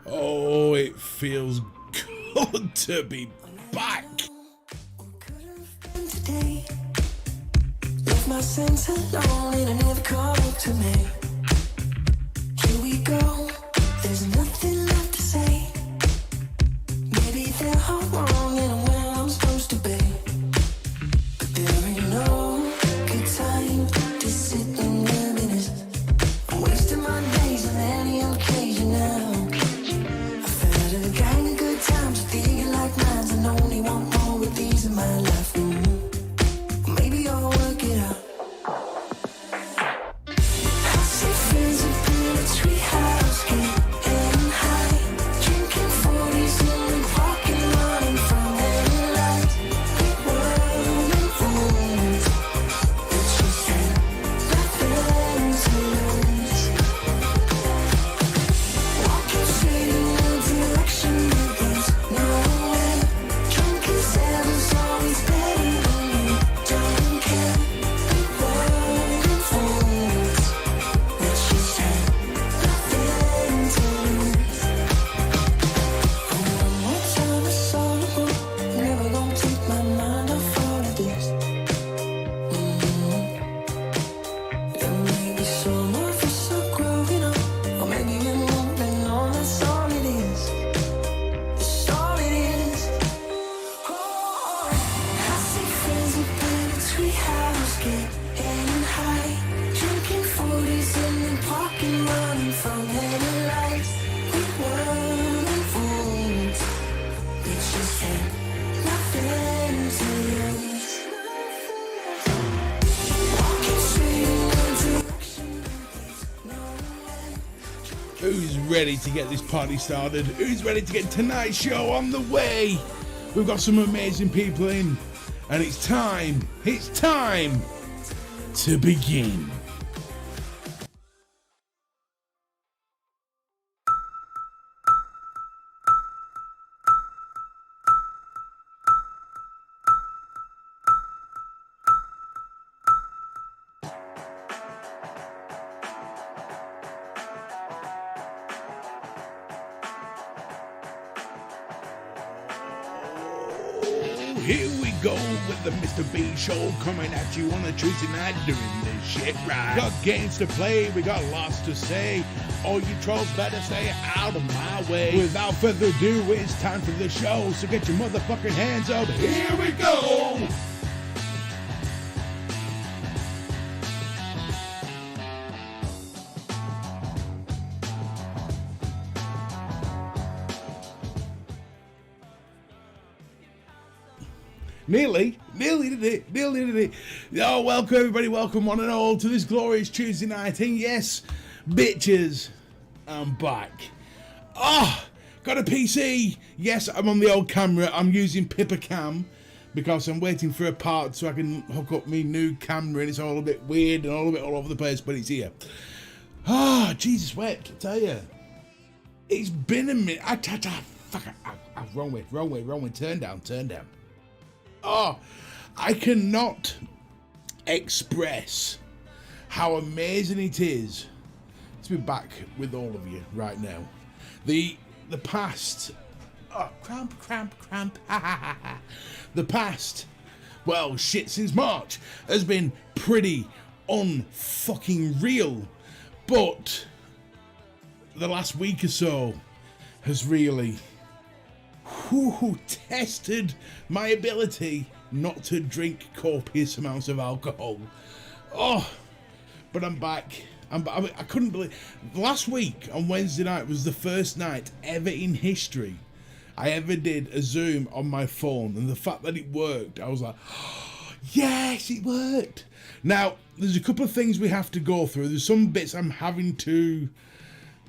Oh, it feels good to be back. Left my sense alone and I never called to me. Here we go, there's nothing left to say. Maybe they're all wrong and I'm where I'm supposed to be. But there ain't no good time to sit and reminisce. I'm wasting my days on any occasion now. I've had a gang of good times with thinking like mine, and only want more with these in my life. Maybe I'll work it out. I see friends up in a treehouse, getting high, drinking 40s in the parking lot in front of the lights. We were fools, but she said nothing to lose. Walking straight in the direction that there's no way. Drunk as ever's always better than you. Don't care. We were fools, but she said nothing to lose. One more time it's all about. Never gonna take my mind off all of this. There may be some of us are growing up, or maybe we're moving on. That's all it is. That's all it is. Oh, I see friends up in a treehouse, getting high, drinking 40s in the parking lot in front of the lights. We were fools, but she said nothing to lose. Walking straight in the direction that there's no way. Who's ready to get this party started? Who's ready to get tonight's show on the way? We've got some amazing people in, and it's time to begin. Here we go with the Mr. B show coming at you on a Tuesday night doing this shit right. Got games to play, we got lots to say. All you trolls better stay out of my way. Without further ado, it's time for the show, so get your motherfucking hands up. Here we go! Nearly did it. Oh, welcome everybody, welcome one and all to this glorious Tuesday night. And yes, bitches, I'm back. Got a PC. Yes, I'm on the old camera. I'm using Pippa Cam because I'm waiting for a part so I can hook up my new camera, and it's all a bit weird and all a bit all over the place, but it's here. Jesus wept, I tell you. It's been a minute. Wrong way. Turn down. I cannot express how amazing it is to be back with all of you right now. The past, cramp. The past, well, shit, since March has been pretty unfucking real, but the last week or so has really tested my ability not to drink copious amounts of alcohol. Oh, but I'm back. I couldn't believe last week on Wednesday night was the first night ever in history I ever did a Zoom on my phone, and the fact that it worked, I was like, oh, yes, it worked. Now, there's a couple of things we have to go through. There's some bits I'm having to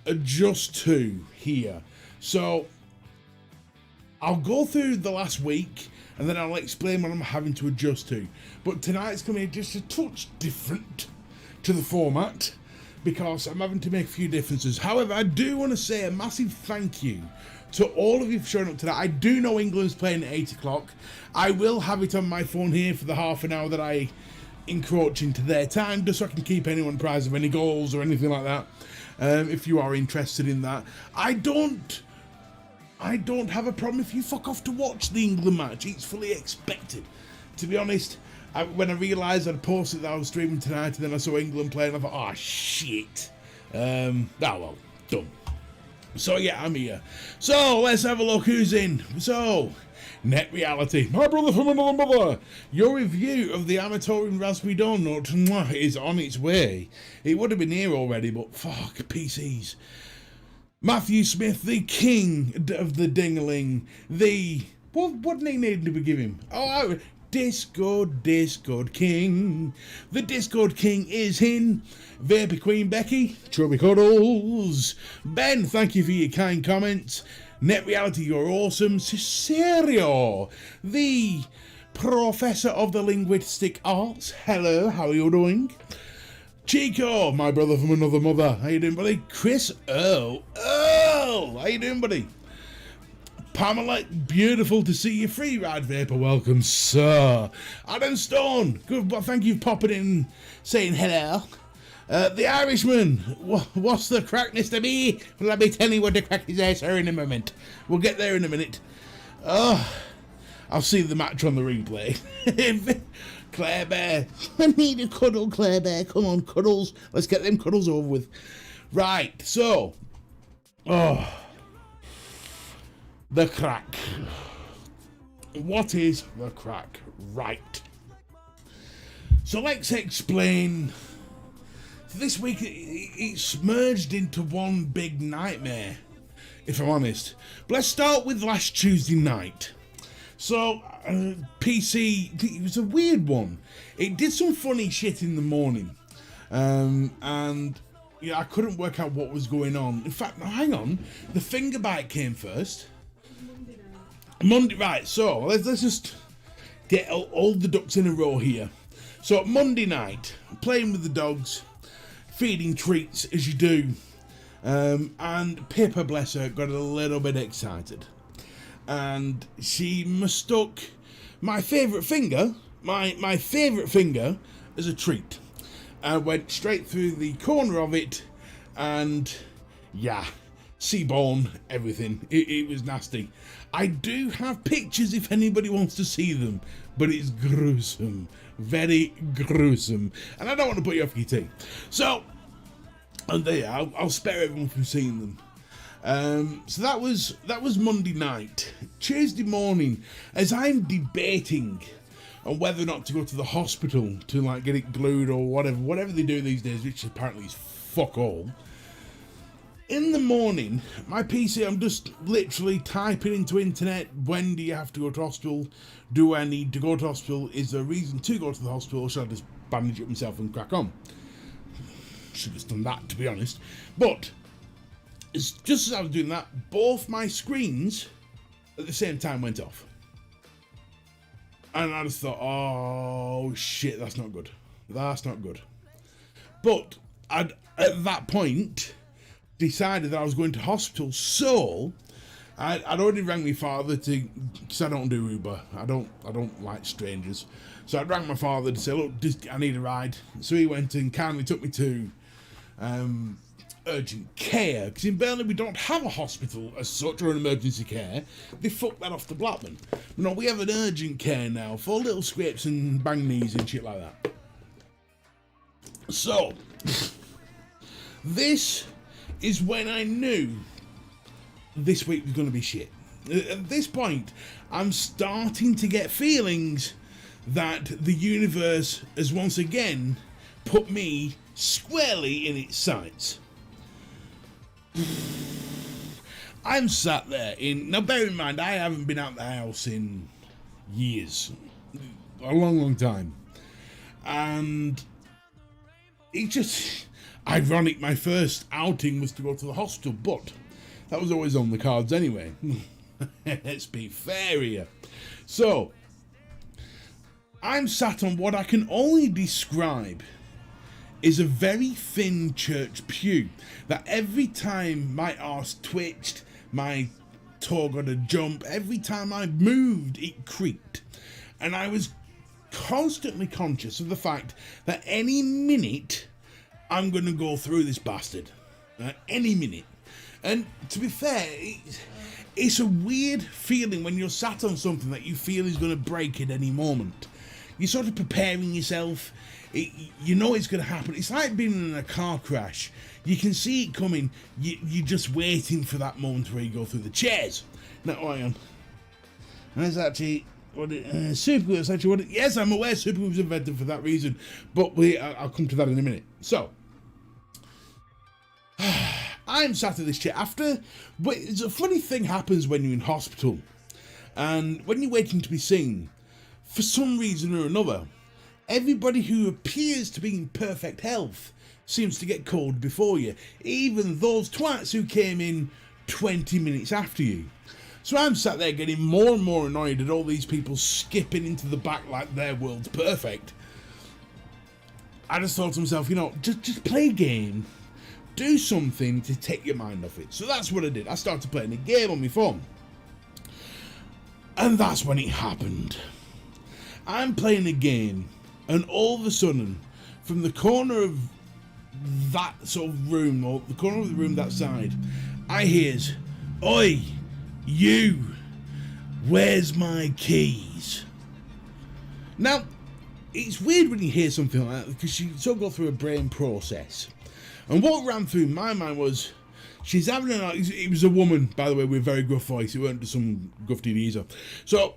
adjust to here. So I'll go through the last week and then I'll explain what I'm having to adjust to. But tonight's going to be just a touch different to the format because I'm having to make a few differences. However, I do want to say a massive thank you to all of you for showing up tonight. I do know England's playing at 8 o'clock. I will have it on my phone here for the half an hour that I encroach into their time, just so I can keep anyone apprised of any goals or anything like that. If you are interested in that. I don't have a problem if you fuck off to watch the England match. It's fully expected. To be honest, when I realised I'd posted that I was streaming tonight and then I saw England playing, I thought, oh shit. Well, done. So yeah, I'm here. So let's have a look who's in. So, Net Reality, my brother from another mother. Your review of the Amatorian Raspberry Donut is on its way. It would have been here already, but fuck, PCs. Matthew Smith, the king of the dingling. What nickname did we give him? Oh, Discord King. The Discord King is in. Vapor Queen Becky, Chubby Cuddles. Ben, thank you for your kind comments. Net Reality, you're awesome. Cesario, the Professor of the Linguistic Arts. Hello, how are you doing? Chico, my brother from another mother. How you doing, buddy? Chris Earl, how you doing, buddy? Pamela, beautiful to see you. Free Ride Vapor, welcome, sir. Adam Stone, good, well, thank you for popping in, saying hello. The Irishman, what's the crack, Mr. B? Well, let me tell you what the crack is there, sir, in a moment. We'll get there in a minute. Oh, I'll see the match on the replay. Claire Bear, I need a cuddle, Claire Bear. Come on, cuddles. Let's get them cuddles over with. Right, so, the crack. What is the crack? Right. So let's explain. This week it's merged into one big nightmare, if I'm honest. But let's start with last Tuesday night. So, PC, it was a weird one. It did some funny shit in the morning. And yeah, I couldn't work out what was going on. In fact, no, hang on. The finger bite came first. Monday, right, so let's just get all the ducks in a row here. So Monday night, playing with the dogs, feeding treats as you do, and Pippa, bless her, got a little bit excited, and she mistook my favourite finger, my favourite finger, as a treat. I went straight through the corner of it, and yeah, seaborn, everything. It was nasty. I do have pictures if anybody wants to see them, but it's gruesome, very gruesome, and I don't want to put you off your tea. So, and there, I'll spare everyone from seeing them. So that was Monday night. Tuesday morning, as I'm debating on whether or not to go to the hospital to like get it glued or whatever they do these days, which apparently is fuck all. In the morning, my PC, I'm just literally typing into internet, when do you have to go to hospital? Do I need to go to hospital? Is there a reason to go to the hospital, or should I just bandage it myself and crack on? Should have done that, to be honest. But, it's just as I was doing that, both my screens at the same time went off. And I just thought, oh shit, that's not good. That's not good. But, at that point, decided that I was going to hospital, so I'd already rang my father because I don't do Uber. I don't like strangers. So I rang my father to say, look, I need a ride. So he went and kindly took me to urgent care, because in Burnley we don't have a hospital as such, or an emergency care. They fucked that off to Blackburn. No, we have an urgent care now for little scrapes and bang knees and shit like that. So this is when I knew this week was going to be shit. At this point, I'm starting to get feelings that the universe has once again put me squarely in its sights. I'm sat there now bear in mind, I haven't been out the house in years, a long time, and it's just ironic. My first outing was to go to the hospital, but that was always on the cards anyway. Let's be fair here. So I'm sat on what I can only describe is a very thin church pew that every time my arse twitched, my toe got a jump, every time I moved it creaked, and I was constantly conscious of the fact that any minute I'm going to go through this bastard, any minute. And to be fair, it's a weird feeling when you're sat on something that you feel is going to break at any moment. You're sort of preparing yourself. You know it's going to happen. It's like being in a car crash. You can see it coming. You're just waiting for that moment where you go through the Tches. Now, hang on. That's actually what superglue is actually what it. Yes, I'm aware superglue was invented for that reason, but I'll come to that in a minute. So, I'm sat at this chair after. But it's a funny thing happens when you're in hospital, and when you're waiting to be seen, for some reason or another, everybody who appears to be in perfect health seems to get called before you, even those twats who came in 20 minutes after you. So I'm sat there getting more and more annoyed at all these people skipping into the back like their world's perfect. I just thought to myself, just play a game, do something to take your mind off it. So that's what I did. I started playing a game on my phone, and that's when it happened. I'm playing a game, and all of a sudden, from the corner of that sort of room, or the corner of the room that side, I hears, "Oi, you, where's my keys?" Now, it's weird when you hear something like that, because you sort of go through a brain process. And what ran through my mind was, she's having it was a woman, by the way, with a very gruff voice. It weren't just some gruff geezer. So,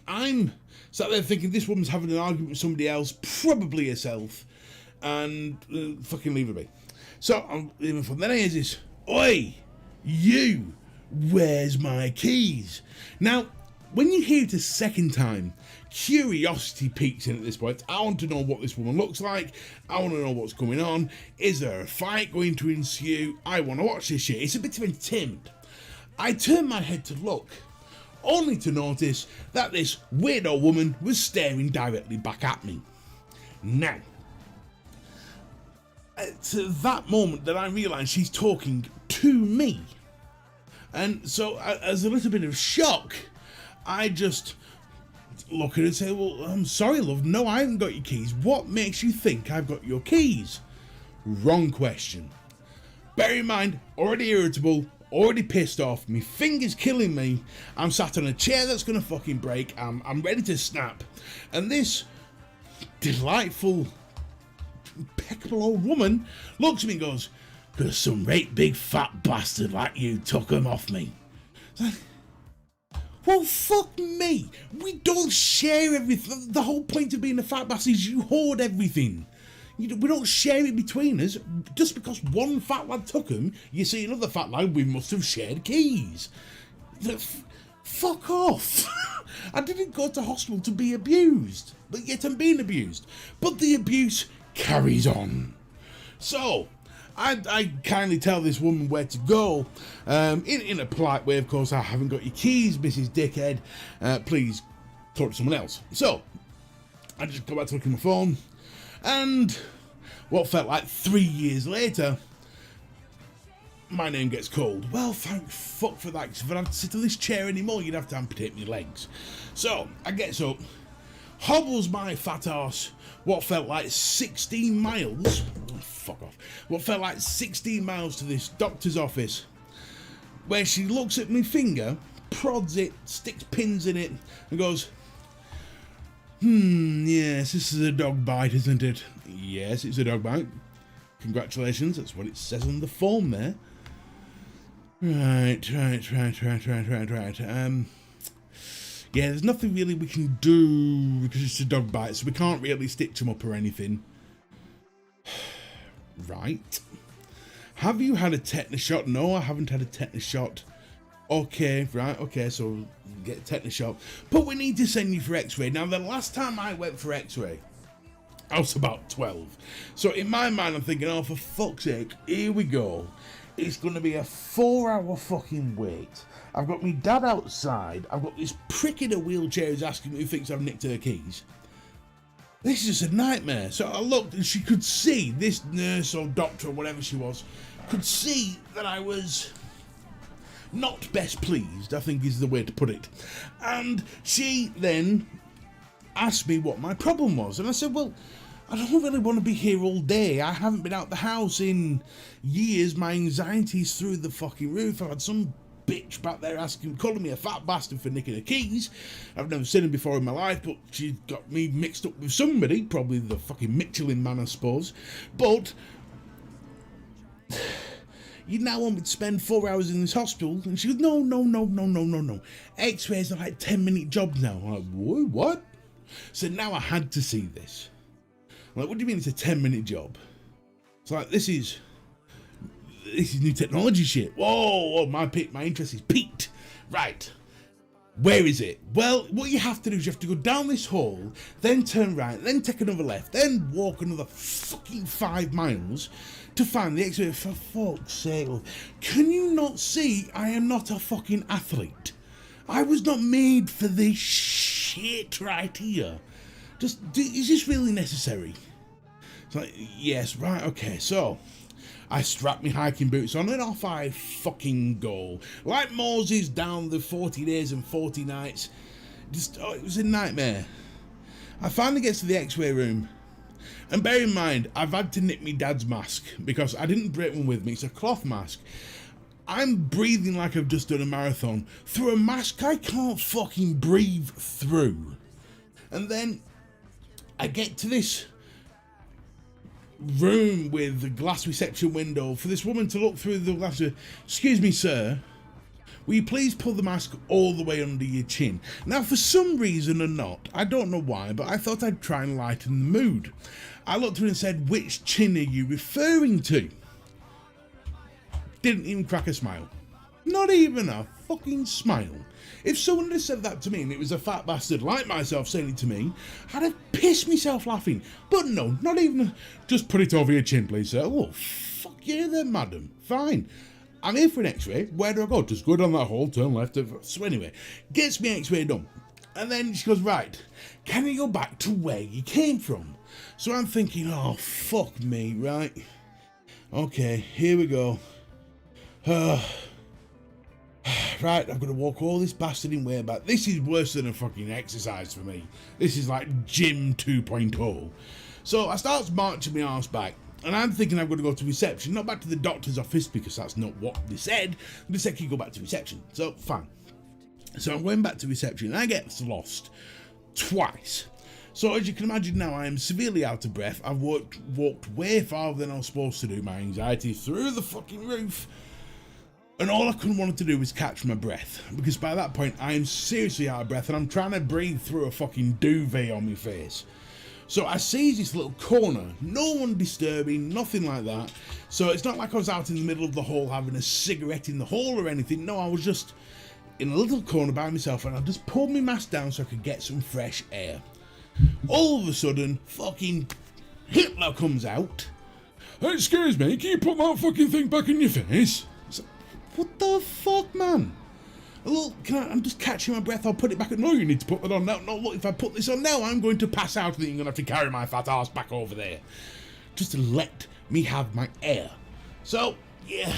I'm sat there thinking, this woman's having an argument with somebody else, probably herself, and fucking leave her be. So I'm leaving from then I hear this, "Oi, you, where's my keys?" Now, when you hear it a second time, curiosity peeks in at this point. I want to know what this woman looks like. I want to know what's going on. Is there a fight going to ensue? I want to watch this shit. It's a bit of entertainment. I turn my head to look, only to notice that this weirdo woman was staring directly back at me. Now, it's at that moment that I realise she's talking to me. And so, as a little bit of shock, I just look at her and say, "Well, I'm sorry, love, no, I haven't got your keys. What makes you think I've got your keys?" Wrong question. Bear in mind, already irritable, already pissed off, my finger's killing me, I'm sat on a chair that's gonna fucking break, I'm ready to snap, and this delightful, impeccable old woman looks at me and goes, "'Cause some great big fat bastard like you took them off me." It's like, well, fuck me. We don't share everything. The whole point of being a fat bastard is you hoard everything. We don't share it between us. Just because one fat lad took them, you see another fat lad, we must have shared keys. Fuck off. I didn't go to hospital to be abused, but yet I'm being abused. But the abuse carries on. So, I kindly tell this woman where to go, in a polite way, of course. "I haven't got your keys, Mrs. Dickhead, please talk to someone else." So, I just go back to look at my phone, and what felt like 3 years later, my name gets called. Well, thank fuck for that, because if I had to sit on this chair anymore, you'd have to amputate my legs. So, I gets up, hobbles my fat arse what felt like 16 miles, fuck off, what felt like 16 miles to this doctor's office, where she looks at my finger, prods it, sticks pins in it, and goes, "Yes, this is a dog bite, isn't it?" "Yes, it's a dog bite. Congratulations, that's what it says on the form there." Right. Yeah, there's nothing really we can do because it's a dog bite, so we can't really stitch him up or anything. Right. Have you had a tetanus shot? No, I haven't had a tetanus shot. Okay, right, okay, so get a tetanus shot. But we need to send you for x-ray. Now, the last time I went for x-ray, I was about 12. So in my mind, I'm thinking, oh, for fuck's sake, here we go. It's going to be a 4-hour fucking wait. I've got my dad outside. I've got this prick in a wheelchair who's asking me who thinks I've nicked her keys. This is just a nightmare. So I looked and she could see, this nurse or doctor or whatever she was, could see that I was not best pleased, I think is the way to put it. And she then asked me what my problem was. And I said, well, I don't really want to be here all day. I haven't been out the house in years. My anxiety's through the fucking roof. I've had some bitch back there calling me a fat bastard for nicking her keys. I've never seen her before in my life, but she got me mixed up with somebody, probably the fucking Michelin man, I suppose. But you now want me to spend 4 hours in this hospital? And she goes, no. X-rays are like 10-minute jobs now. I'm like, what? So now I had to see this. I'm like, what do you mean it's a 10-minute job? It's like, this is new technology shit. Whoa, my interest is peaked. Right. Where is it? Well, what you have to do is you have to go down this hall, then turn right, then take another left, then walk another fucking 5 miles to find the x-ray. For fuck's sake, can you not see I am not a fucking athlete? I was not made for this shit right here. Is this really necessary? It's like, yes, right, okay, so I strap my hiking boots on and off I fucking go. Like Moses down the 40 days and 40 nights. It was a nightmare. I finally get to the x-ray room. And bear in mind, I've had to knit my dad's mask because I didn't break one with me. It's a cloth mask. I'm breathing like I've just done a marathon through a mask I can't fucking breathe through. And then I get to this room with a glass reception window for this woman to look through the glass. Excuse me, sir, will you please pull the mask all the way under your chin? Now, for some reason or not, I don't know why, but I thought I'd try and lighten the mood. I looked at her and said, which chin are you referring to? Didn't even crack a smile. Not even a fucking smile. If someone had said that to me and it was a fat bastard like myself saying it to me, I'd have pissed myself laughing. But no, not even just put it over your chin, please, sir. Oh, fuck you then, madam. Fine. I'm here for an x-ray. Where do I go? Just go down that hall, turn left. So anyway, gets me x-ray done. And then she goes, right, can you go back to where you came from? So I'm thinking, oh, fuck me, right? Okay, here we go. Right, I've got to walk all this bastard in way back. This is worse than a fucking exercise for me. This is like gym 2.0. So I start marching my arse back, and I'm thinking I'm going to go to reception, not back to the doctor's office, because that's not what they said. They said, can you go back to reception? So, fine. So I'm going back to reception, and I get lost twice. So as you can imagine now, I am severely out of breath. I've walked way farther than I was supposed to do. My anxiety through the fucking roof. And all I couldn't want to do was catch my breath, because by that point I am seriously out of breath and I'm trying to breathe through a fucking duvet on my face. So I seize this little corner, no one disturbing, nothing like that. So it's not like I was out in the middle of the hall having a cigarette in the hall or anything. No, I was just in a little corner by myself, and I just pulled my mask down so I could get some fresh air. All of a sudden, fucking Hitler comes out. Excuse me, can you put that fucking thing back in your face? What the fuck, man? Look, I'm just catching my breath. I'll put it back. No, you need to put that on now. No, look, if I put this on now, I'm going to pass out and then you're going to have to carry my fat ass back over there. Just to let me have my air. So, yeah.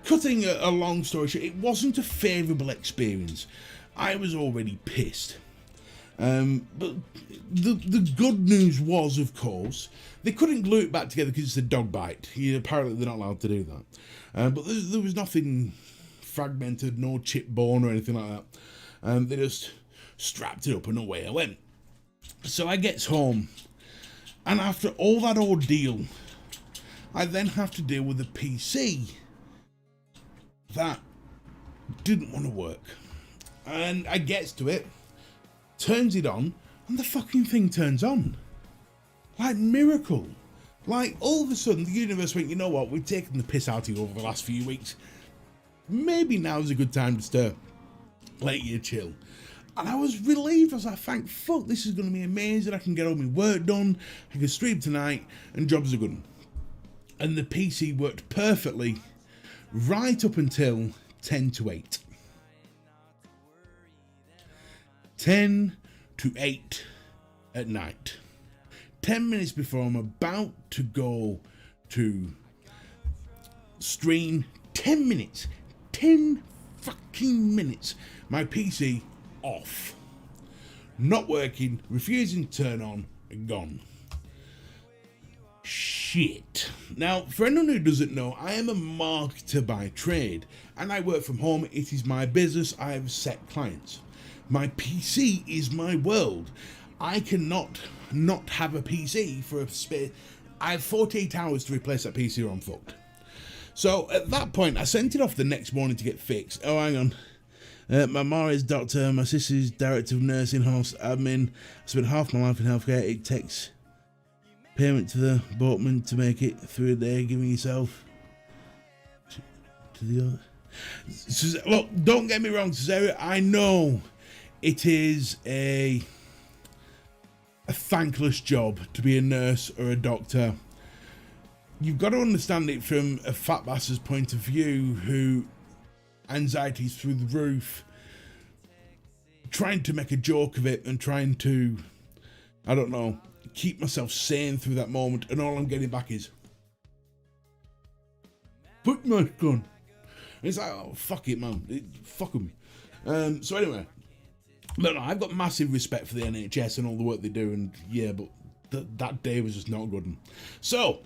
Cutting a long story short, it wasn't a favourable experience. I was already pissed. But the good news was, of course, they couldn't glue it back together because it's a dog bite. Apparently they're not allowed to do that. But there was nothing fragmented, no chip bone or anything like that. They just strapped it up and away I went. So I gets home, and after all that ordeal, I then have to deal with a PC that didn't want to work. And I gets to it, turns it on, and the fucking thing turns on. Like miracle. Like all of a sudden the universe went, you know what, we've taken the piss out of you over the last few weeks. Maybe now's a good time to stir. Let you chill. And I was relieved. I was like, thank fuck, this is going to be amazing. I can get all my work done. I can stream tonight and jobs are good. And the PC worked perfectly right up until 10 to 8. 10 to 8 at night. 10 minutes before I'm about to go to stream. 10 minutes. 10 fucking minutes. My PC off. Not working. Refusing to turn on. And gone. Shit. Now, for anyone who doesn't know, I am a marketer by trade. And I work from home. It is my business. I have set clients. My PC is my world. I cannot not have a PC for a space. I have 48 hours to replace that PC or I'm fucked. So at that point, I sent it off the next morning to get fixed. Oh, hang on. My ma is doctor. My sister's director of nursing house admin. I spent half my life in healthcare. It takes payment to the boatman to make it through a day, giving yourself to the other. Look, don't get me wrong, Cesarea. I know it is a thankless job to be a nurse or a doctor. You've got to understand it from a fat bastard's point of view who anxiety's through the roof, trying to make a joke of it and trying to, I don't know, keep myself sane through that moment, and all I'm getting back is put my gun. And it's like, oh, fuck it, man. Fuck with me. So anyway, no, I've got massive respect for the NHS and all the work they do, and yeah, but that day was just not good. So,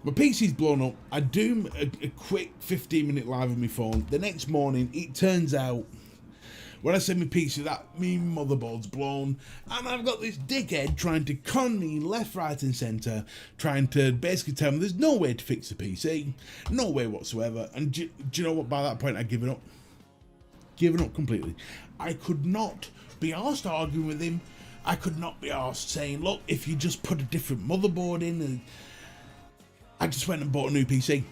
my PC's blown up. I do a quick 15-minute live on my phone. The next morning, it turns out, when I say my PC, that me motherboard's blown, and I've got this dickhead trying to con me left, right, and centre, trying to basically tell me there's no way to fix the PC, no way whatsoever. And do you know what? By that point, I'd given up. Given up completely. I could not be asked arguing with him. I could not be asked saying, look, if you just put a different motherboard in, and I just went and bought a new PC.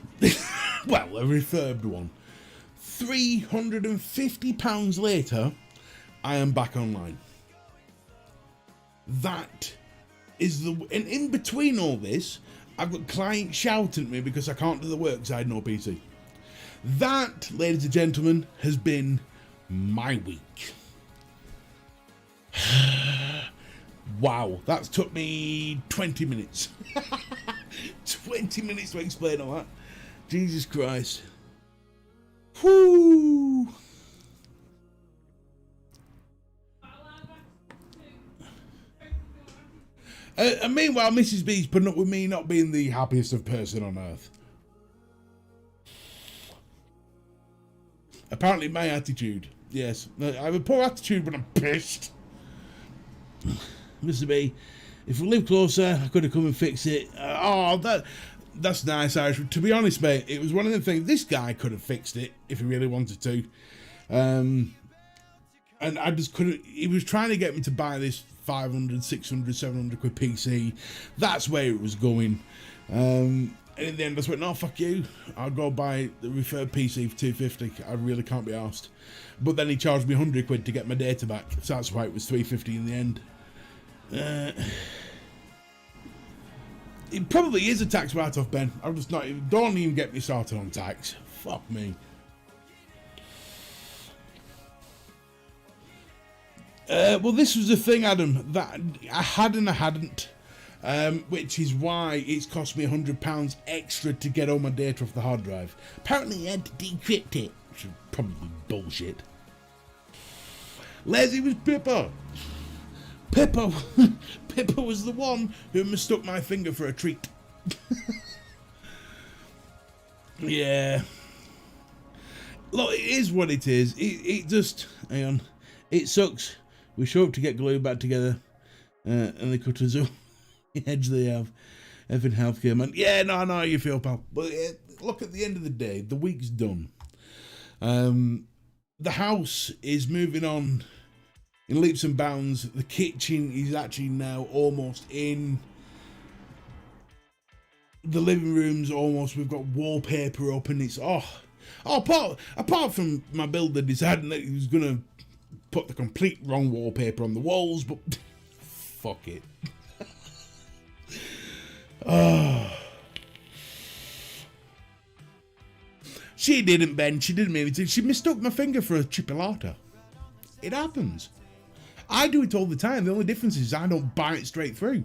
Well, a refurbed one. £350 later, I am back online. That is the... And in between all this, I've got clients shouting at me because I can't do the work because I had no PC. That, ladies and gentlemen, has been my week. Wow, that took me 20 minutes. 20 minutes to explain all that. Jesus Christ. Whoo! And meanwhile, Mrs. B's putting up with me not being the happiest of person on earth. Apparently my attitude. Yes, I have a poor attitude when I'm pissed. Mr. B, if we lived closer, I could have come and fixed it. That's nice, Irish. To be honest, mate, it was one of the things. This guy could have fixed it if he really wanted to. And I just couldn't. He was trying to get me to buy this 500, 600, 700 quid PC. That's where it was going. And in the end, I just went, no, fuck you. I'll go buy the refurbed PC for 250. I really can't be arsed. But then he charged me 100 quid to get my data back. So that's why it was 350 in the end. It probably is a tax write-off, Ben. I'm just not even... Don't even get me started on tax. Fuck me. Well, this was the thing, Adam, that I had and I hadn't. Which is why it's cost me £100 extra to get all my data off the hard drive. Apparently I had to decrypt it, which is probably bullshit. Leslie was Pippa. Pippa was the one who mistook my finger for a treat. Yeah. Look, it is what it is. It just... Hang on. It sucks. We show up to get glued back together, and they cut us off. The edge they have. Effing healthcare, man. Yeah, no, you feel, pal. But look, at the end of the day, the week's done. the house is moving on in leaps and bounds. The kitchen is actually now almost in. The living room's almost, we've got wallpaper up, and it's apart from my builder deciding that he was gonna put the complete wrong wallpaper on the walls, but fuck it. She didn't, Ben. She didn't mean it to. She mistook my finger for a chipolata. It happens. I do it all the time. The only difference is I don't bite it straight through.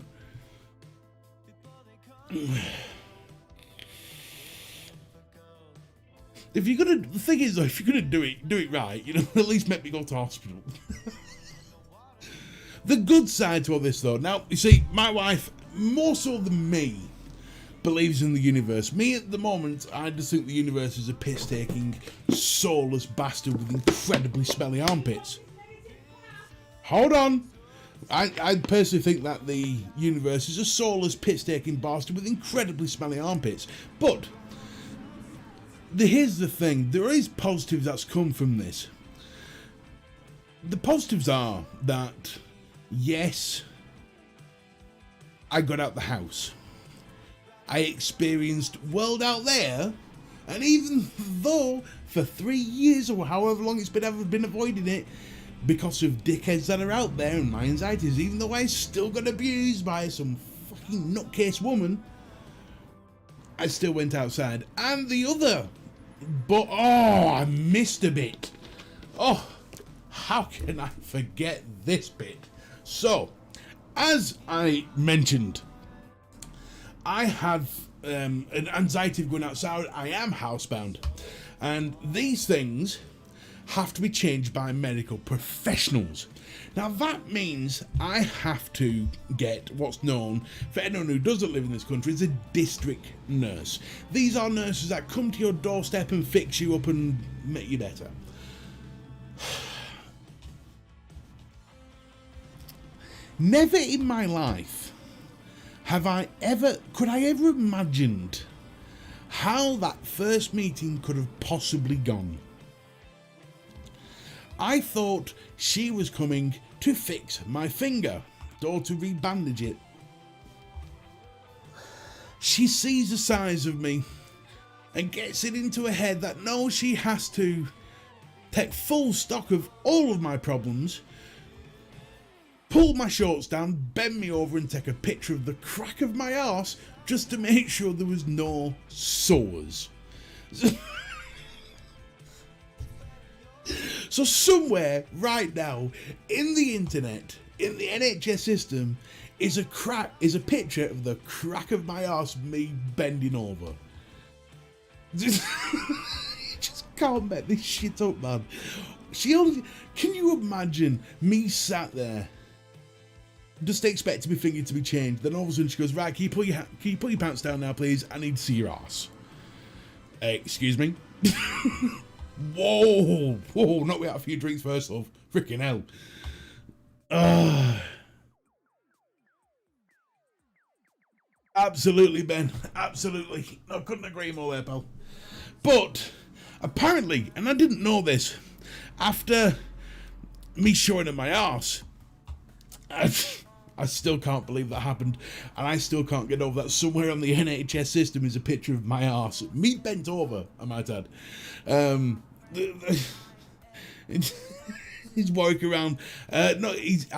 If you're gonna, the thing is though, if you're gonna do it right, you know, at least make me go to hospital. The good side to all this though, now, you see, my wife, more so than me, believes in the universe. Me at the moment, I just think the universe is a piss-taking, soulless bastard with incredibly smelly armpits. Hold on. I personally think that the universe is a soulless, piss-taking bastard with incredibly smelly armpits. But here's the thing, there is positives that's come from this. The positives are that, yes, I got out the house. I experienced world out there, and even though for 3 years or however long it's been, I've been avoiding it because of dickheads that are out there and my anxieties, even though I still got abused by some fucking nutcase woman, I still went outside. And the other, but I missed a bit. Oh, how can I forget this bit? So, as I mentioned, I have an anxiety of going outside. I am housebound, and these things have to be changed by medical professionals. Now that means I have to get what's known, for anyone who doesn't live in this country, as a district nurse. These are nurses that come to your doorstep and fix you up and make you better. Never in my life could I ever imagined how that first meeting could have possibly gone. I thought she was coming to fix my finger or to rebandage it. She sees the size of me and gets it into her head that no, she has to take full stock of all of my problems, pull my shorts down, bend me over and take a picture of the crack of my arse just to make sure there was no sores. So somewhere right now in the internet, in the NHS system, is a picture of the crack of my arse, me bending over. Just can't make this shit up, man. Can you imagine me sat there, just expecting my finger to be changed, then all of a sudden she goes, right, can you pull your pants down now, please? I need to see your arse. Excuse me? Whoa, knock me out a few drinks first, love. Freaking hell. Absolutely, Ben. Absolutely. I couldn't agree more there, pal. But apparently, and I didn't know this, after me showing her my arse, I still can't believe that happened, and I still can't get over that somewhere on the NHS system is a picture of my arse. Me bent over, I might add. He's walking around. I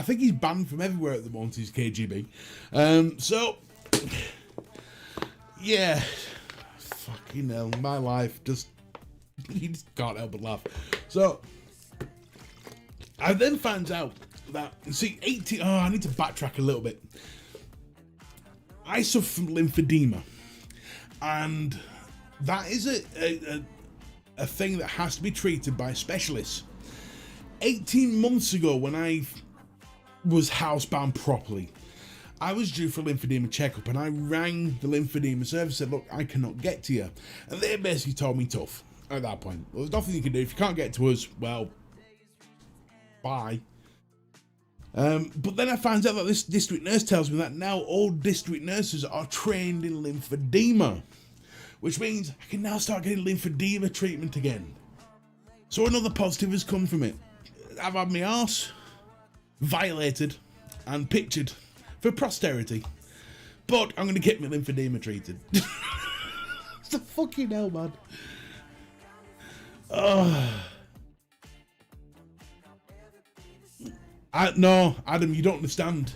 think he's banned from everywhere at the moment. He's KGB. So, yeah, fucking hell, my life just, you just can't help but laugh. So, I then finds out that, see, I need to backtrack a little bit. I suffer from lymphedema, and that is a thing that has to be treated by specialists. 18 months ago, when I was housebound properly, I was due for a lymphedema checkup, and I rang the lymphedema service and said, look, I cannot get to you. And they basically told me tough at that point. Well, there's nothing you can do. If you can't get to us, well, bye. But then I found out that this district nurse tells me that now all district nurses are trained in lymphedema, which means I can now start getting lymphedema treatment again. So another positive has come from it. I've had my arse violated and pictured for posterity. But I'm going to get my lymphedema treated. It's the fucking hell, man. No, Adam, you don't understand.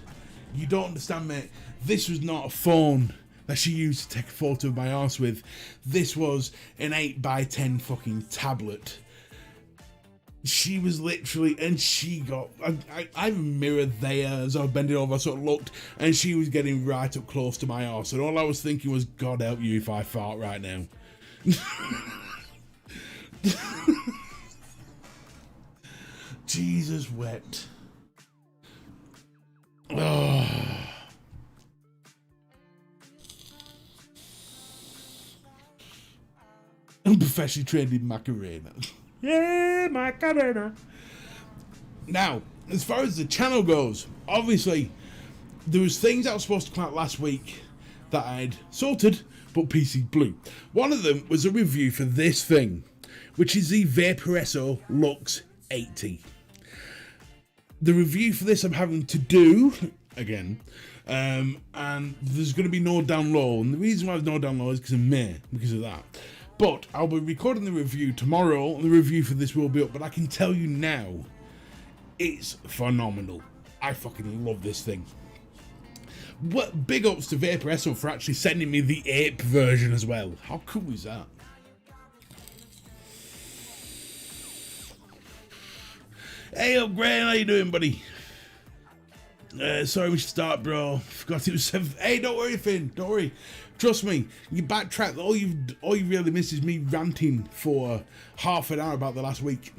You don't understand, mate. This was not a phone that she used to take a photo of my arse with. This was an 8x10 fucking tablet. She was literally, and she got, I have a mirror there as I was bending over, I sort of looked, and she was getting right up close to my arse, and all I was thinking was, God help you if I fart right now. Jesus wept. Oh. I'm professionally trained in Macarena. Yeah, Macarena. Now, as far as the channel goes, obviously, there was things that I was supposed to come out last week that I'd sorted, but PC blew. One of them was a review for this thing, which is the VapeApe Lux 80. The review for this I'm having to do, again, and there's going to be no down low, and the reason why there's no down low is because of that. But I'll be recording the review tomorrow, and the review for this will be up, but I can tell you now, it's phenomenal. I fucking love this thing. What big ups to VapeApe for actually sending me the ape version as well. How cool is that? Hey up, Graham, how you doing, buddy? Sorry we should start, bro. Forgot it was 7. Hey, don't worry, Finn. Don't worry. Trust me. You backtrack. All you really missed is me ranting for half an hour about the last week.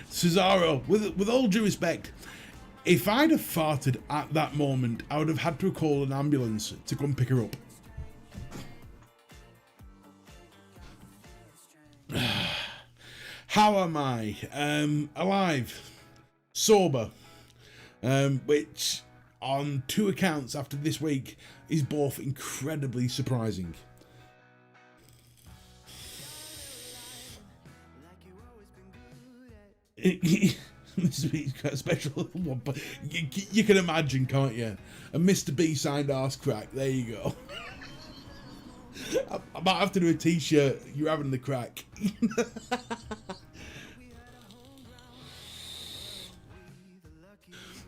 Cesaro, with all due respect, if I'd have farted at that moment, I would have had to call an ambulance to come pick her up. How am I? Alive, sober, which on 2 accounts after this week is both incredibly surprising. Mr. B's got a special one, but you can imagine, can't you? A Mr. B signed arse crack. There you go. I might have to do a t-shirt. You're having the crack.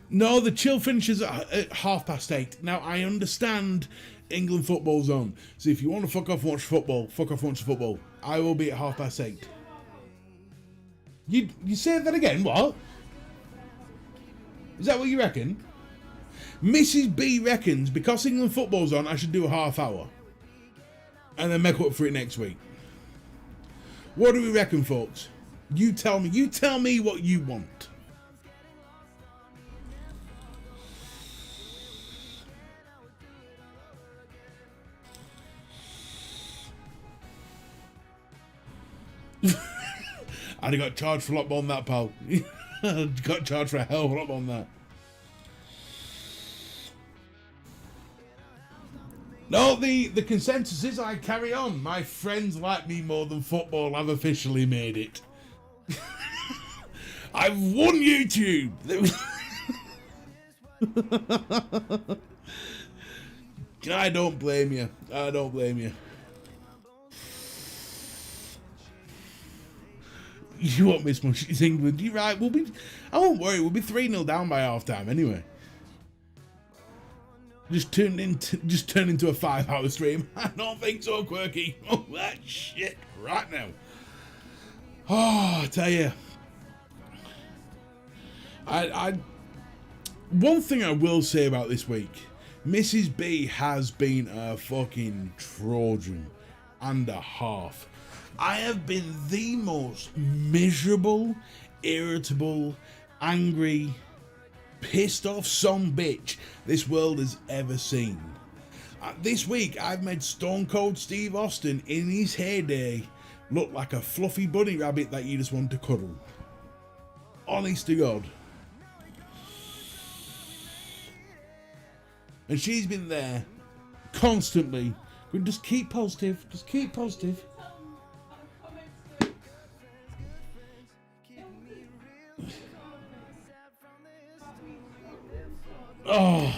No, the chill finishes at 8:30. Now, I understand England football's on. So if you want to fuck off and watch football, fuck off and watch football. I will be at 8:30. You say that again, what? Is that what you reckon? Mrs. B reckons because England football's on, I should do a half hour. And then make up for it next week. What do we reckon, folks? You tell me what you want. I'd have got charged for a lot more than that, pal. Got charged for a hell of a lot more than that. No, the consensus is I carry on. My friends like me more than football. I've officially made it. I've won YouTube. I don't blame you. I don't blame you. You won't miss much. It's England. You're right. I won't worry. We'll be 3-0 down by half time anyway. Just turn into a 5-hour stream. I don't think so, Quirky. Oh, that shit right now. Oh, I tell you. One thing I will say about this week, Mrs. B has been a fucking Trojan and a half. I have been the most miserable, irritable, angry, pissed off son bitch this world has ever seen. This week I've made Stone Cold Steve Austin in his heyday look like a fluffy bunny rabbit that you just want to cuddle. Honest to God. And she's been there constantly Just keep positive. Just keep positive. Oh,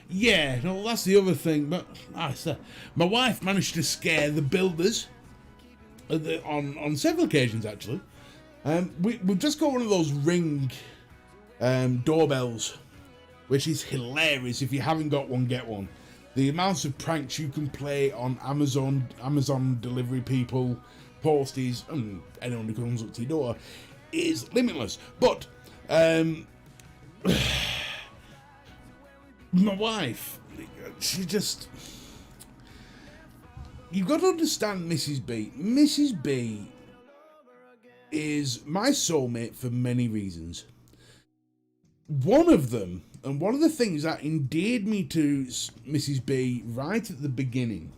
yeah, no, that's the other thing. But my wife managed to scare the builders on several occasions, actually. We've just got one of those Ring doorbells, which is hilarious. If you haven't got one, get one. The amounts of pranks you can play on Amazon delivery people, posties, and anyone who comes up to your door is limitless. But my wife, she just... You've got to understand Mrs. B. Mrs. B is my soulmate for many reasons. One of them, and one of the things that endeared me to Mrs. B right at the beginning,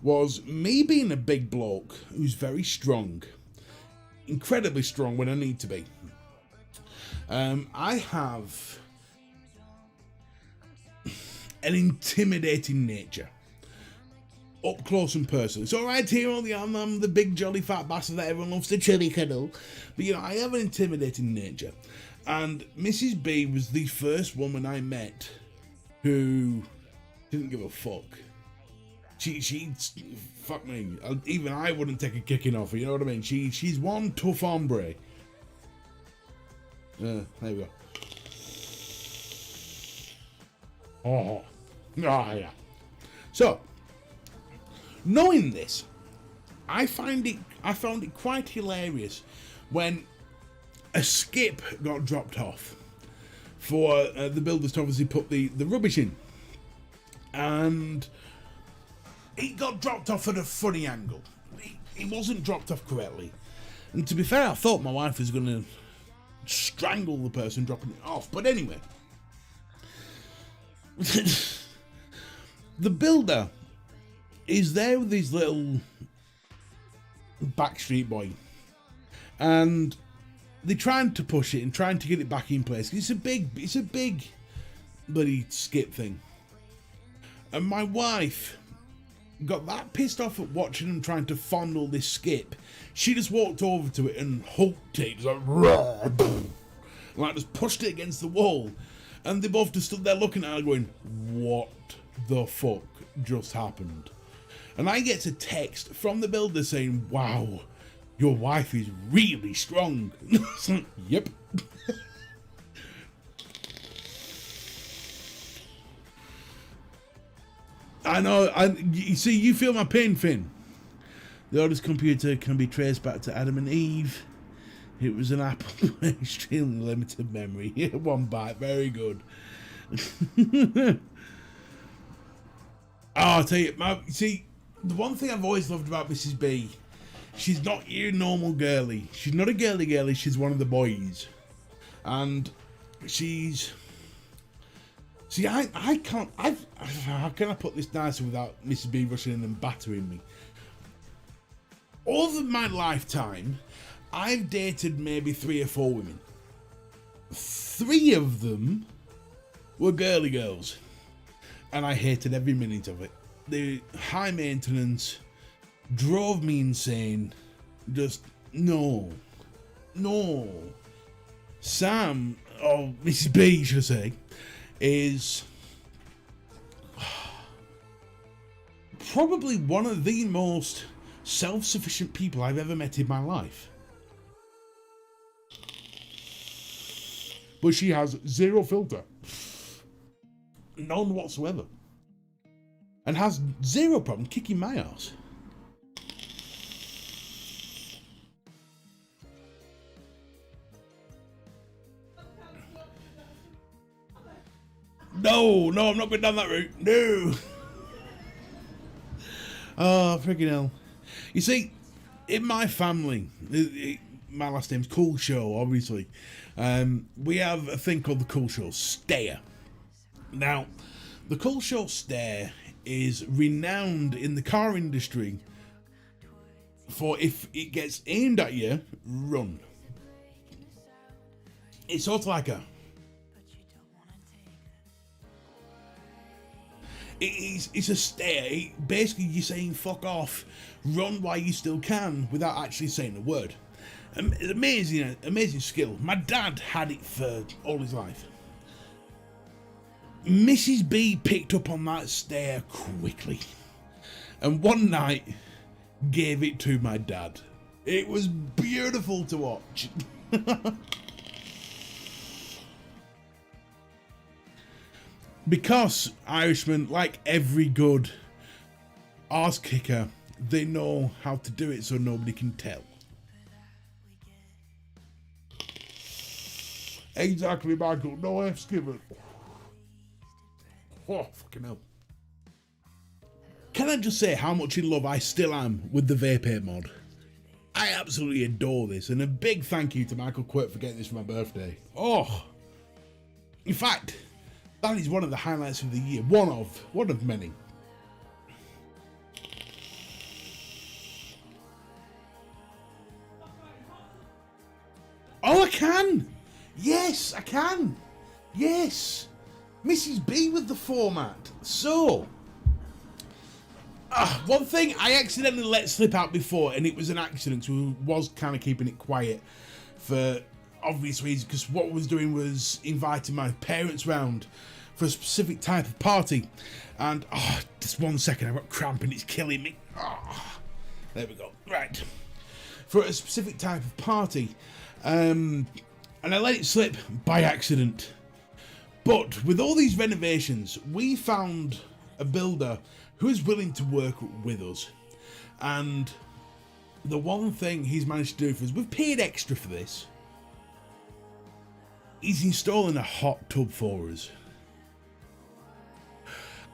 was me being a big bloke who's very strong. Incredibly strong when I need to be. I have an intimidating nature. Up close and personal. It's alright here on the arm, I'm the big jolly fat bastard that everyone loves to chili cuddle. But you know, I have an intimidating nature. And Mrs. B was the first woman I met who didn't give a fuck. She fuck me. Even I wouldn't take a kicking off her, you know what I mean? She's one tough hombre. There we go. Oh yeah. So, knowing this, I found it quite hilarious when a skip got dropped off for the builders to obviously put the rubbish in, and it got dropped off at a funny angle. It wasn't dropped off correctly, and to be fair, I thought my wife was going to strangle the person dropping it off. But anyway, the builder is there with his little Backstreet Boy, and they're trying to push it and trying to get it back in place. It's a big bloody skip thing, and my wife got that pissed off at watching them trying to fondle this skip. She just walked over to it and hooked it, like just pushed it against the wall, and they both just stood there looking at her going, what the fuck just happened? And I get a text from the builder saying, wow, your wife is really strong. Like, yep. I know, you see, you feel my pain, Finn. The oldest computer can be traced back to Adam and Eve. It was an Apple with extremely limited memory. 1 byte, very good. I'll tell you, see, the one thing I've always loved about Mrs. B, she's not your normal girly. She's not a girly, she's one of the boys. And she's... See, I can't... how can I put this nicely without Mrs. B rushing in and battering me? Over my lifetime, I've dated maybe 3 or 4 women. 3 of them were girly girls. And I hated every minute of it. The high maintenance drove me insane. Just, no. Sam, or Mrs. B, should I say, is probably one of the most self-sufficient people I've ever met in my life. But she has 0 filter. None whatsoever. And has 0 problem kicking my ass. No, I'm not going down that route. No. Oh, freaking hell. You see, in my family, my last name's Cool Show, obviously. We have a thing called the Cool Show Stare. Now, the Cool Show Stare is renowned in the car industry for, if it gets aimed at you, run. It's sort of like a... It's a stare. Basically, you're saying fuck off, run while you still can, without actually saying a word. Amazing skill. My dad had it for all his life. Mrs. B picked up on that stare quickly, and one night gave it to my dad. It was beautiful to watch. Because Irishmen, like every good arse kicker, they know how to do it so nobody can tell. Exactly, Michael. No F's given. Oh, fucking hell. Can I just say how much in love I still am with the VapeApe mod? I absolutely adore this, and a big thank you to Michael Quirt for getting this for my birthday. Oh, in fact, that is one of the highlights of the year. One of many. Oh, I can. Yes, I can. Yes. Mrs. B with the format. So, one thing I accidentally let slip out before, and it was an accident, so we was kind of keeping it quiet for obvious reasons, because what I was doing was inviting my parents round for a specific type of party, and just 1 second, I've got cramp and it's killing me. There we go. Right, for a specific type of party, and I let it slip by accident. But with all these renovations, we found a builder who is willing to work with us, and the one thing he's managed to do for us, we've paid extra for this, he's installing a hot tub for us.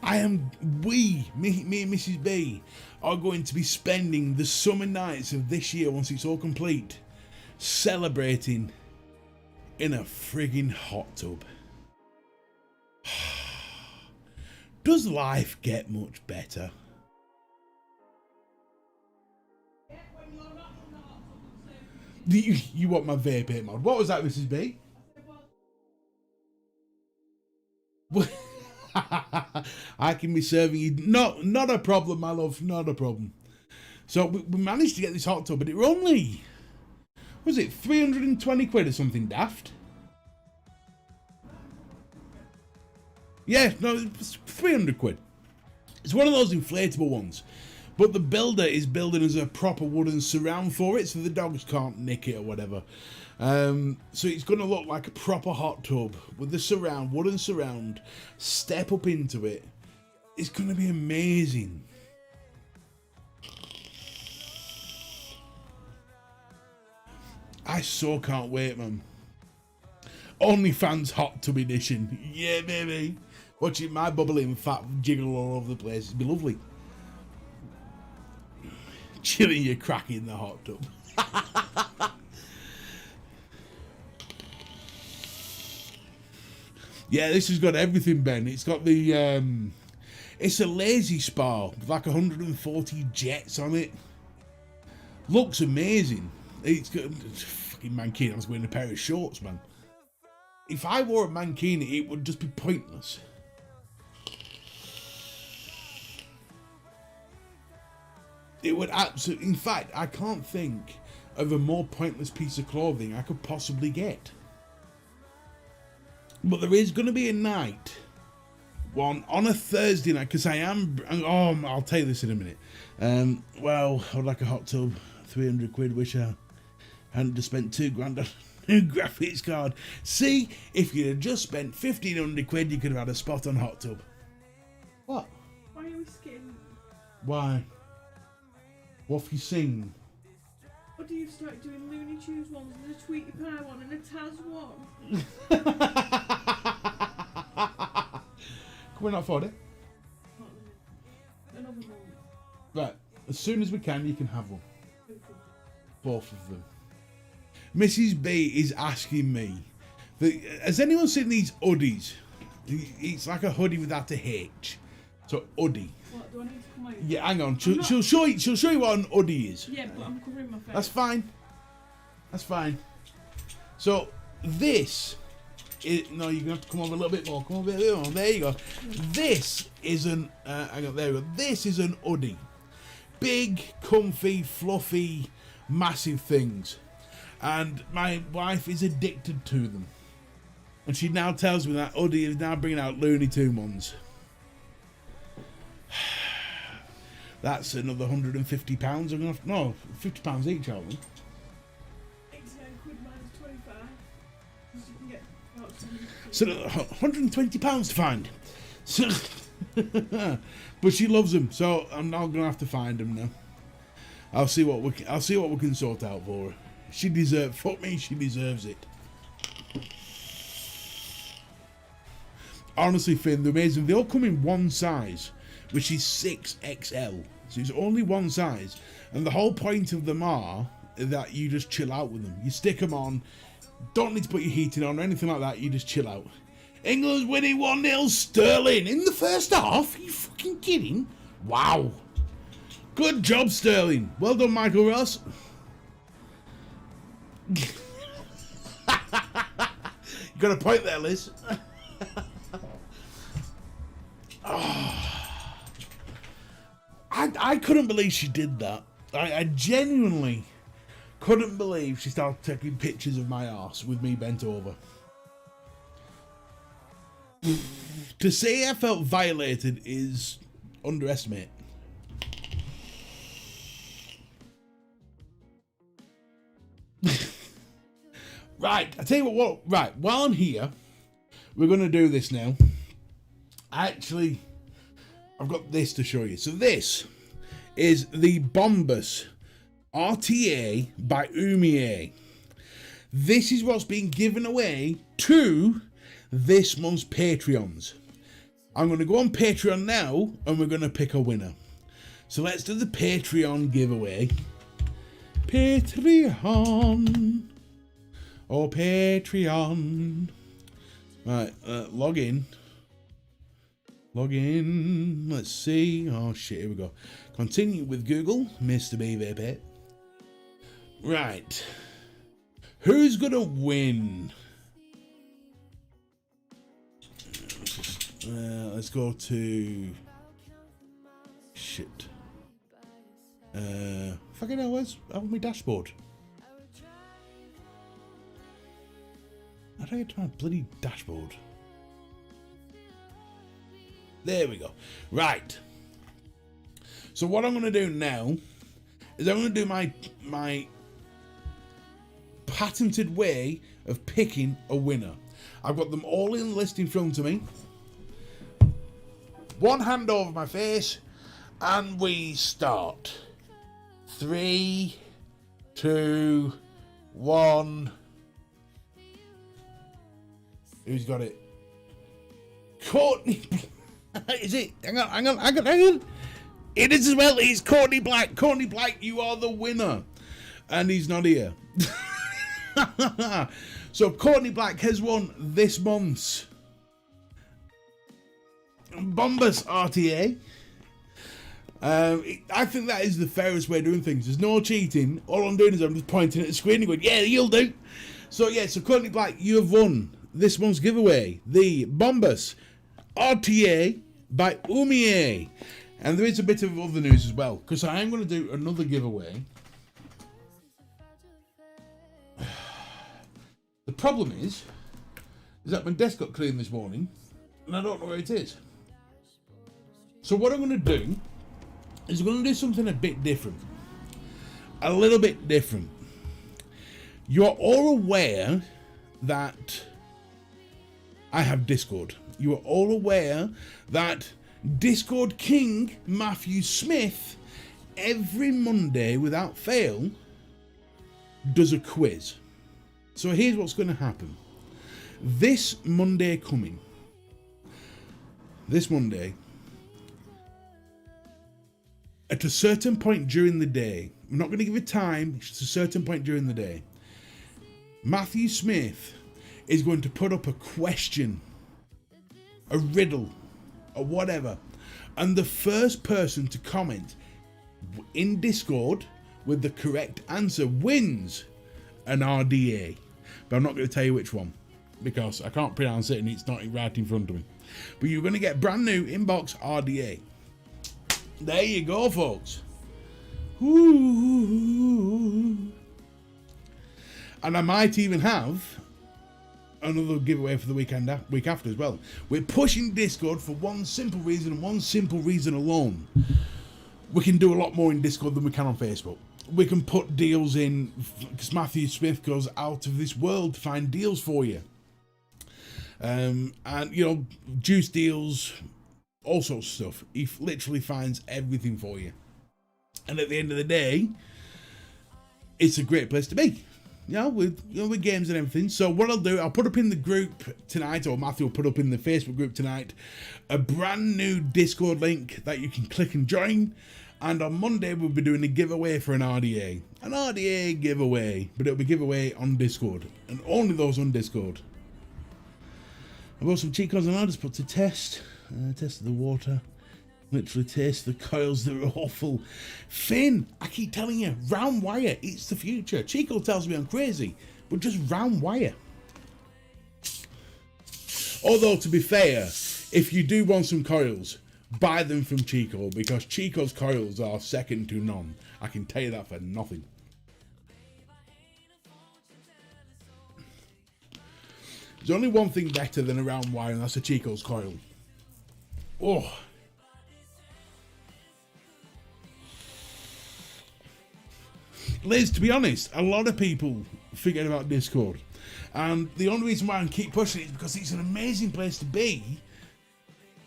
Me and Mrs. B are going to be spending the summer nights of this year, once it's all complete, celebrating in a friggin' hot tub. Does life get much better? You want my VapeApe mod? What was that, Mrs. B? I can be serving you. Not a problem, my love. Not a problem. So we managed to get this hot tub, but it were only, was it 320 quid or something daft? Yeah, no, it's 300 quid. It's one of those inflatable ones, but the builder is building us a proper wooden surround for it, so the dogs can't nick it or whatever. So it's going to look like a proper hot tub with the surround, wooden surround. Step up into it. It's going to be amazing. I so can't wait, man. OnlyFans hot tub edition. Yeah, baby. Watching my bubbling fat jiggle all over the place. It'd be lovely. Chilling your crack in the hot tub. Yeah, this has got everything, Ben. It's got the, it's a lazy spa with like 140 jets on it. Looks amazing. It's got fucking mankini. I was wearing a pair of shorts, man. If I wore a mankini, it would just be pointless. It would absolutely... In fact, I can't think of a more pointless piece of clothing I could possibly get. But there is going to be a night, one on a Thursday night, because I am... Oh, I'll tell you this in a minute. Well, I would like a hot tub, 300 quid, wish I hadn't just spent £2 grand on a graphics card. See, if you'd have just spent 1,500 quid, you could have had a spot on hot tub. What? Why are we skipping? Why? What if you sing? What do you start doing? Looney Tunes ones and a Tweety Pie one and a Taz one? Can we not afford it? Another one. Right, as soon as we can, you can have one. Both of them. Mrs. B is asking me, has anyone seen these hoodies? It's like a hoodie without a H. So, hoodie. What, do I need to come out? Yeah, hang on. She'll show you what an hoodie is. Yeah, but I'm covering my face. That's fine. That's fine. So, this No, you're gonna have to come over a little bit more. Come over a bit more. There you go. This is an. Hang on, there we go. This is an hoodie. Big, comfy, fluffy, massive things, and my wife is addicted to them. And she now tells me that hoodie is now bringing out Looney Tunes ones. That's another £150. I'm gonna have, no, £50 each, aren't we? 89 quid minus 25. Because you can get about So £120 to find. So, but she loves them, so I'm now gonna have to find them now. I'll see what we can sort out for her. She deserves. Fuck me, she deserves it. Honestly, Finn, they're amazing. They all come in one size, which is 6XL. So it's only one size. And the whole point of them are that you just chill out with them. You stick them on, don't need to put your heating on or anything like that, you just chill out. England's winning 1-0, Sterling in the first half? Are you fucking kidding? Wow. Good job, Sterling. Well done, Michael Ross. You got a point there, Liz. I couldn't believe she did that. I genuinely couldn't believe she started taking pictures of my arse with me bent over. To say I felt violated is underestimate. Right, I tell you what, right, while I'm here, we're going to do this now. I've got this to show you. So this is the Bombus RTA by Umie. This is what's being given away to this month's Patreons. I'm going to go on Patreon now and we're going to pick a winner. So let's do the Patreon giveaway. Patreon. Oh, Patreon. Right, log in. Log in. Let's see. Oh, shit, here we go. Continue with Google. Mr. VapeApe. Right. Who's going to win? Let's go to... Shit. Fucking hell, where's my dashboard? How do I get to my bloody dashboard? There we go. Right. So what I'm going to do now is I'm going to do my patented way of picking a winner. I've got them all in the list in front of me. One hand over my face, and we start. 3, 2, 1. Who's got it? Courtney. Is it? Hang on. It is as well. It's Courtney Black. Courtney Black, you are the winner. And he's not here. So Courtney Black has won this month's Bombus RTA. I think that is the fairest way of doing things. There's no cheating. All I'm doing is I'm just pointing at the screen and going, yeah, you'll do. So yeah, so Courtney Black, you have won this month's giveaway, the Bombus RTA by Umie. And there is a bit of other news as well, because I am going to do another giveaway. The problem is that my desk got cleaned this morning, and I don't know where it is. So what I'm going to do is I'm going to do something a bit different. A little bit different. You're all aware that I have Discord. You are all aware that Discord King Matthew Smith every Monday without fail does a quiz. So here's what's going to happen. This Monday coming, this Monday, at a certain point during the day, I'm not going to give a time, it's a certain point during the day, Matthew Smith is going to put up a question, a riddle, or whatever, and the first person to comment in Discord with the correct answer wins an RDA. But I'm not going to tell you which one. because I can't pronounce it and it's not right in front of me. But you're going to get brand new inbox RDA. There you go, folks. Ooh. And I might even have another giveaway for the week after as well. We're pushing Discord for one simple reason and one simple reason alone. We can do a lot more in Discord than we can on Facebook. We can put deals in, because Matthew Smith goes out of this world to find deals for you. And, you know, juice deals, all sorts of stuff. He literally finds everything for you. And at the end of the day, it's a great place to be. With games and everything. So what I'll do, I'll put up in the group tonight, or Matthew will put up in the Facebook group tonight, a brand new Discord link that you can click and join. And on Monday, we'll be doing a giveaway for an RDA. An RDA giveaway, but it'll be giveaway on Discord. And only those on Discord. I've got some cheat codes on I just put to test. Test the water. Literally taste the coils, they're awful. Finn, I keep telling you, round wire, it's the future. Chico tells me I'm crazy, but just round wire. Although, to be fair, if you do want some coils, buy them from Chico, because Chico's coils are second to none. I can tell you that for nothing. There's only one thing better than a round wire, and that's a Chico's coil. Oh. Liz, to be honest, a lot of people forget about Discord. And the only reason why I keep pushing it is because it's an amazing place to be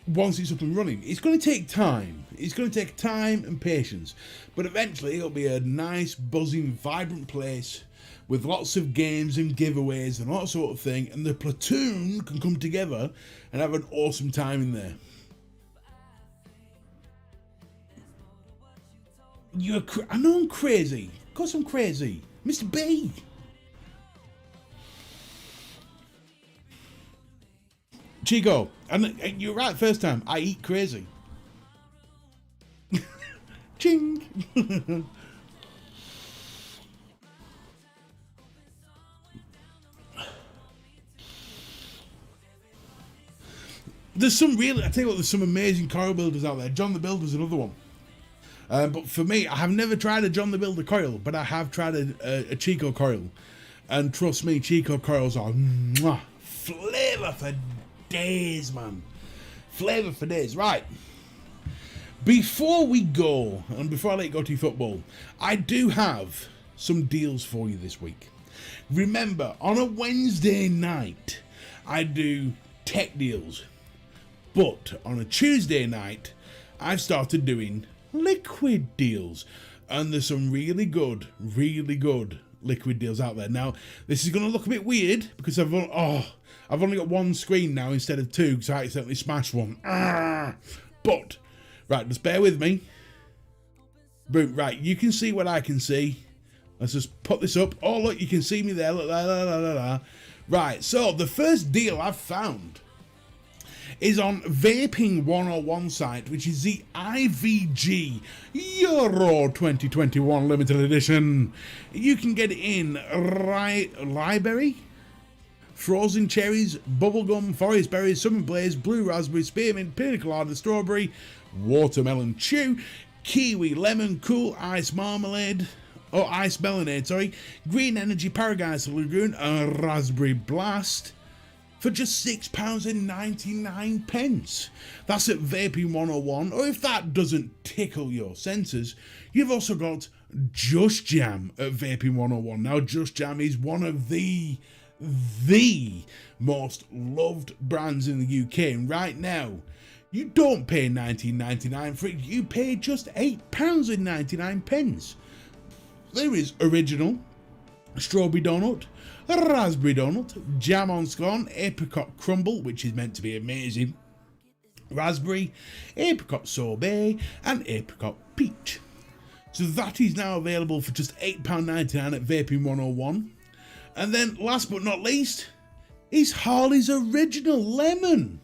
once it's up and running. It's going to take time. It's going to take time and patience. But eventually it'll be a nice, buzzing, vibrant place with lots of games and giveaways and all that sort of thing. And the platoon can come together and have an awesome time in there. I know I'm crazy. Of course I'm crazy. Mr. B. Chico, and you're right first time. I eat crazy. Ching. There's some really, I tell you what, there's some amazing coil builders out there. John the Builder's another one. But for me, I have never tried a John the Builder coil, but I have tried a Chico coil. And trust me, Chico coils are flavour for days, man. Flavour for days. Right. Before we go, and before I let you go to your football, I do have some deals for you this week. Remember, on a Wednesday night, I do tech deals. But on a Tuesday night, I've started doing liquid deals, and there's some really good liquid deals out there. Now this is going to look a bit weird because I've only got one screen now instead of two because I accidentally smashed one. But right, just bear with me. Boom. Right, you can see what I can see. Let's just put this up. Oh look, you can see me there. Look, right, so the first deal I've found is on Vaping 101 site, which is the IVG Euro 2021 limited edition. You can get it in Lieberry, frozen cherries, bubblegum, forest berries, summer blaze, blue raspberry, spearmint, pina colada, strawberry, watermelon chew, kiwi, lemon, cool ice marmalade, or ice melonade, sorry, green energy, paradise lagoon, and raspberry blast. For just £6.99. That's at Vaping 101. Or if that doesn't tickle your senses, you've also got Just Jam at Vaping 101. Now, Just Jam is one of the most loved brands in the UK. And right now, you don't pay £19.99 for it. You pay just £8.99. There is original strawberry donut, raspberry donut, jam on scone, apricot crumble, which is meant to be amazing, raspberry, apricot sorbet, and apricot peach. So that is now available for just £8.99 at Vaping 101. And then last but not least is Harley's Original Lemon.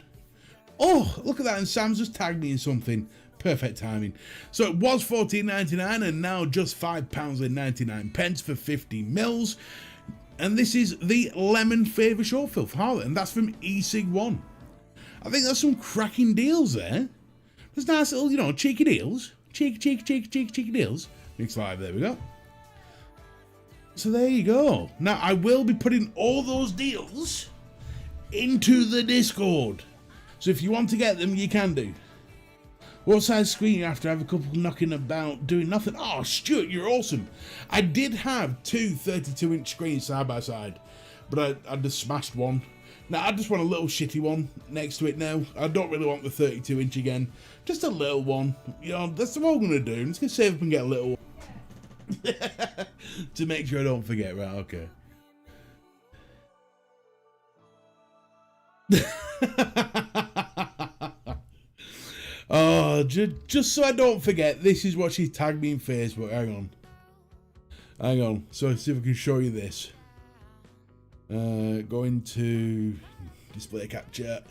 Oh, look at that, and Sam's just tagged me in something. Perfect timing. So it was £14.99 and now just £5.99 for 50 mils. And this is the lemon favour short fill for Harlot, and that's from eSig1. I think there's some cracking deals there. There's nice little, you know, cheeky deals. Cheeky deals. Mix Live, there we go. So there you go. Now, I will be putting all those deals into the Discord. So if you want to get them, you can do. What size screen after I have a couple knocking about doing nothing? Oh, Stuart, you're awesome. I did have two 32-inch screens side by side, but I just smashed one. Now, I just want a little shitty one next to it now. I don't really want the 32-inch again. Just a little one. You know, that's what I'm going to do. I'm just going to save up and get a little one. To make sure I don't forget. Right, okay. Oh, just so I don't forget, this is what she tagged me in Facebook. Hang on. So let's see if I can show you this. Go into display capture.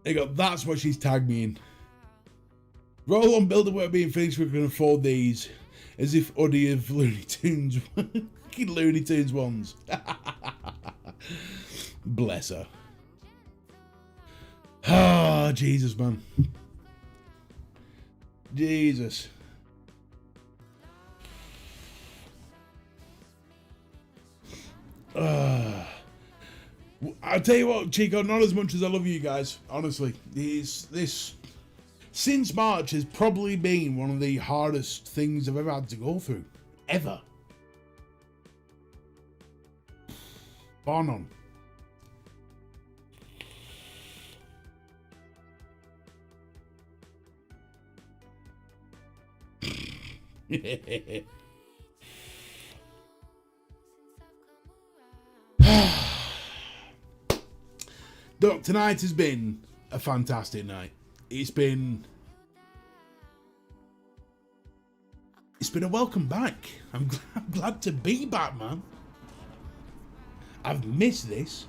There you go. That's what she's tagged me in. Roll on builder work being finished. We can afford these, as if Uddy of Looney Tunes, fucking Looney Tunes ones. Bless her. Ah, oh, Jesus, man. Jesus. I'll tell you what, Chico, not as much as I love you guys, honestly. This since March has probably been one of the hardest things I've ever had to go through. Ever. Bar none. Look, tonight has been a fantastic night. It's been a welcome back. I'm glad to be back, man. I've missed this.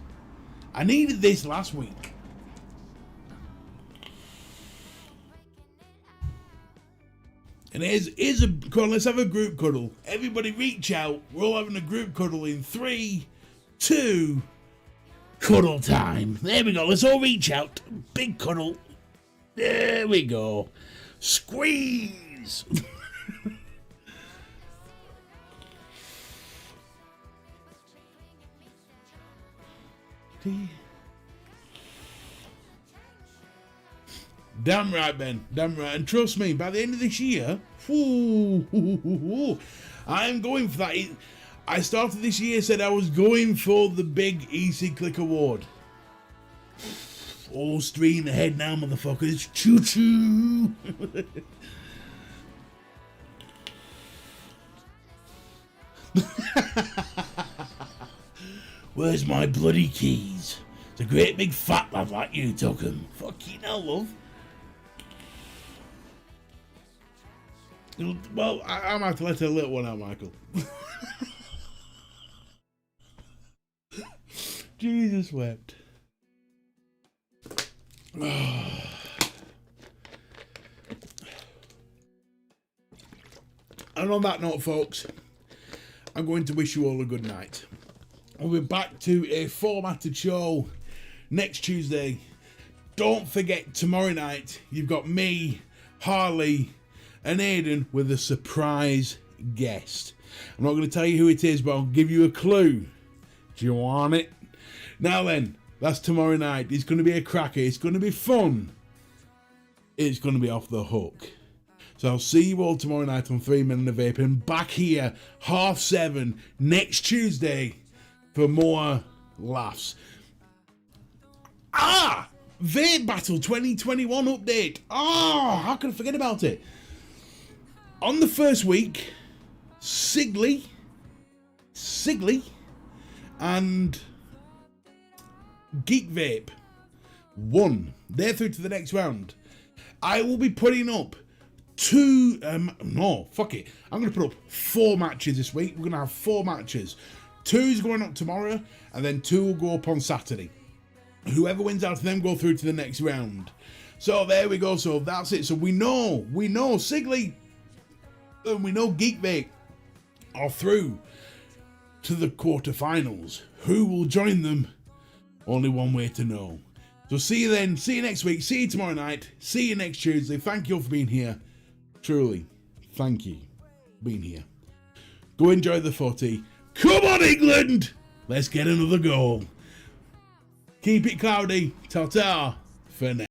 I needed this last week. And here's a, come on, let's have a group cuddle. Everybody reach out. We're all having a group cuddle in 3, 2, cuddle time. There we go. Let's all reach out. Big cuddle. There we go. Squeeze. Damn right, Ben. Damn right. And trust me, by the end of this year, I'm going for that. I started this year, said I was going for the big Easy Click Award. All stream ahead now, motherfuckers. Choo choo. Where's my bloody keys? It's a great big fat lad like you took 'em. Fucking hell, love. Well, I might have to let a little one out, Michael. Jesus wept. And on that note, folks, I'm going to wish you all a good night. We'll be back to a formatted show next Tuesday. Don't forget, tomorrow night, you've got me, Harley, and Aidan with a surprise guest. I'm not going to tell you who it is, but I'll give you a clue. Do you want it? Now then, that's tomorrow night. It's going to be a cracker. It's going to be fun. It's going to be off the hook. So I'll see you all tomorrow night on 3 Men and a Vape, and back here 7:30 next Tuesday for more laughs. Vape Battle 2021 update. How could I forget about it? On the first week, Sigley, and Geek Vape won. They're through to the next round. I will be putting up I'm going to put up 4 matches this week. We're going to have 4 matches. 2's going up tomorrow, and then 2 will go up on Saturday. Whoever wins out of them go through to the next round. So there we go. So that's it. So we know Sigley and we know Geek Vape are through. to the quarterfinals. Who will join them? Only one way to know. So see you then. See you next week. See you tomorrow night. See you next Tuesday. Thank you all for being here. Truly, thank you for being here. Go enjoy the footy. Come on, England! Let's get another goal. Keep it cloudy. Ta-ta for now.